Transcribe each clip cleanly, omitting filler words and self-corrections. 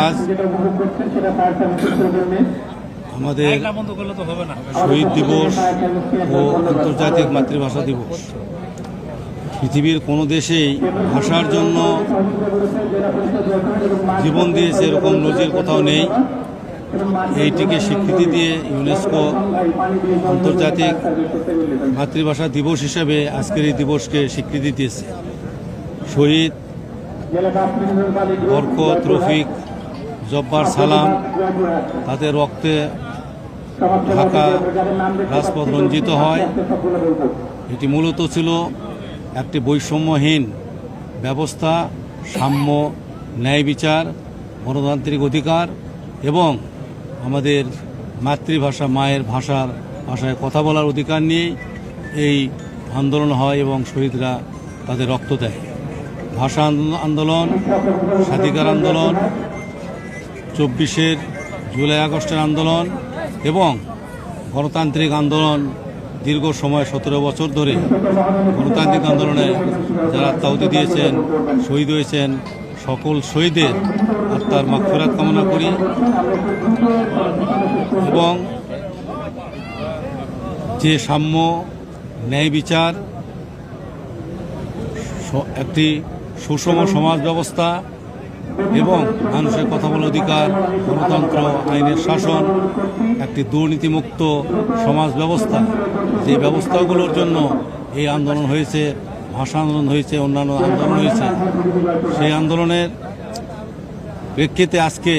আজ আমাদের শহীদ দিবস ও আন্তর্জাতিক মাতৃভাষা দিবস। পৃথিবীর কোনো দেশেই ভাষার জন্য জীবন দিয়েছে এরকম নজির কোথাও নেই। এইটিকে স্বীকৃতি দিয়ে ইউনেস্কো আন্তর্জাতিক মাতৃভাষা দিবস হিসেবে আজকের এই দিবসকে স্বীকৃতি দিয়েছে। শহীদ বরকত, রফিক, জব্বার, সালাম, তাদের রক্তে ঢাকা রাজপথ রঞ্জিত হয়। এটি মূলত ছিল একটি বৈষম্যহীন ব্যবস্থা, সাম্য, ন্যায় বিচার, গণতান্ত্রিক অধিকার এবং আমাদের মাতৃভাষা, মায়ের ভাষায় কথা বলার অধিকার নিয়ে এই আন্দোলন হয় এবং শহীদরা তাদের রক্ত দেয়। ভাষা আন্দোলন, স্বাধিকার আন্দোলন, 24 জুলাই আগস্টের আন্দোলন এবং গণতান্ত্রিক আন্দোলন দীর্ঘ সময় 17 বছর ধরে গণতান্ত্রিক আন্দোলনে যারা আত্মাহুতি দিয়েছেন, শহীদ হয়েছেন, সকল শহীদের আত্মার মাগফিরাত কামনা করি এবং যে সাম্য, ন্যায় বিচার, একটি সুষম সমাজ ব্যবস্থা এবং মানুষের কথা বলার অধিকার, গণতন্ত্র, আইনের শাসন, একটি দুর্নীতিমুক্ত সমাজ ব্যবস্থা, যে ব্যবস্থাগুলোর জন্য এই আন্দোলন হয়েছে, ভাষা আন্দোলন হয়েছে, অন্যান্য আন্দোলন হয়েছে, সেই আন্দোলনের প্রেক্ষিতে আজকে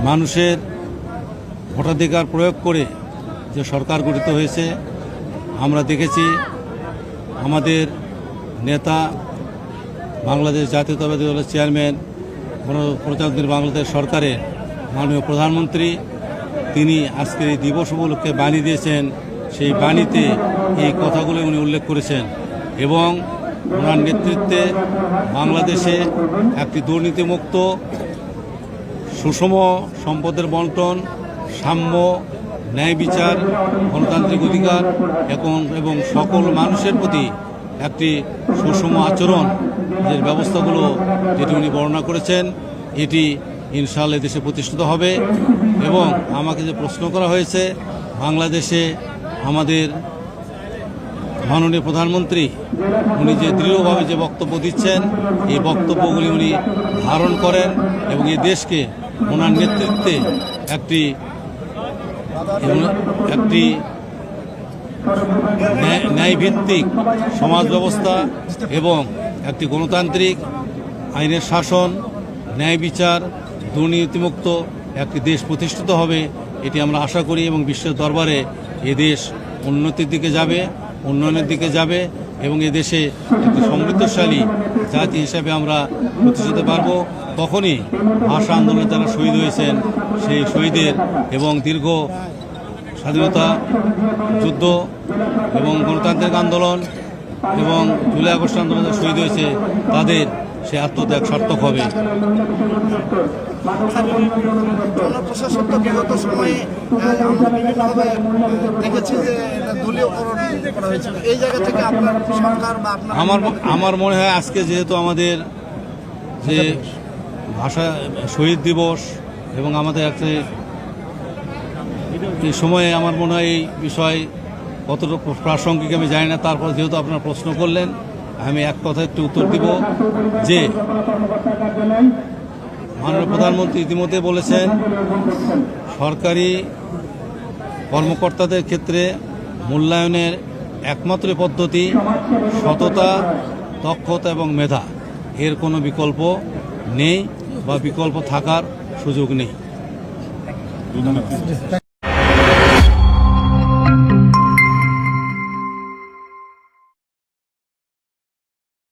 মানুষের ভোটাধিকার প্রয়োগ করে যে সরকার গঠিত হয়েছে, আমরা দেখেছি আমাদের নেতা, বাংলাদেশ জাতীয়তাবাদী দলের চেয়ারম্যান, গণপ্রজাতন্ত্রী বাংলাদেশ সরকারের মাননীয় প্রধানমন্ত্রী, তিনি আজকের এই দিবস উপলক্ষে বাণী দিয়েছেন। সেই বাণীতে এই কথাগুলো উনি উল্লেখ করেছেন এবং ওনার নেতৃত্বে বাংলাদেশে একটি দুর্নীতিমুক্ত, সুষম সম্পদের বন্টন, সাম্য, ন্যায় বিচার, গণতান্ত্রিক অধিকার এবং সকল মানুষের প্রতি একটি সুষম আচরণ, যে ব্যবস্থাগুলো যেটি উনি বর্ণনা করেছেন, এটি ইনশাআল্লাহ দেশে প্রতিষ্ঠিত হবে। এবং আমাকে যে প্রশ্ন করা হয়েছে, বাংলাদেশে আমাদের মাননীয় প্রধানমন্ত্রী উনি যে দৃঢ়ভাবে যে বক্তব্য দিচ্ছেন, এই বক্তব্যগুলি উনি ধারণ করেন এবং এই দেশকে ওনার নেতৃত্বে একটি ন্যায়ভিত্তিক সমাজ ব্যবস্থা এবং একটি গণতান্ত্রিক আইনের শাসন, ন্যায় বিচার, দুর্নীতিমুক্ত একটি দেশ প্রতিষ্ঠিত হবে, এটি আমরা আশা করি এবং বিশ্বের দরবারে এ দেশ উন্নতির দিকে যাবে, উন্নয়নের দিকে যাবে এবং এ দেশে একটি সমৃদ্ধশালী জাতি হিসাবে আমরা প্রতিষ্ঠিত পারব। তখনই ভাষা আন্দোলনে যারা শহীদ হয়েছেন, সেই শহীদের এবং দীর্ঘ স্বাধীনতা যুদ্ধ এবং গণতান্ত্রিক আন্দোলন এবং জুলাই আগস্ট আন্দোলনে শহীদ হয়েছে, তাদের সে আত্মত্যাগ সার্থক হবে। জনপ্রশাসন তো বিগত সময়ে আমরা বিভিন্নভাবে দেখেছি যে দলীয়করণ করা হয়েছে। এই জায়গা থেকে আপনার সরকার বা আমার মনে হয় আজকে যেহেতু আমাদের যে ভাষা শহীদ দিবস এবং আমাদের একটা এই সময়ে আমার মনে হয় এই বিষয় কতটুকু প্রাসঙ্গিক আমি জানি না। তারপর যেহেতু আপনারা প্রশ্ন করলেন, আমি এক কথা একটু উত্তর দিব যে মাননীয় প্রধানমন্ত্রী ইতিমধ্যে বলেছেন, সরকারি কর্মকর্তাদের ক্ষেত্রে মূল্যায়নের একমাত্র পদ্ধতি সততা, দক্ষতা এবং মেধা। এর কোনো বিকল্প নেই বা বিকল্প থাকার সুযোগ নেই।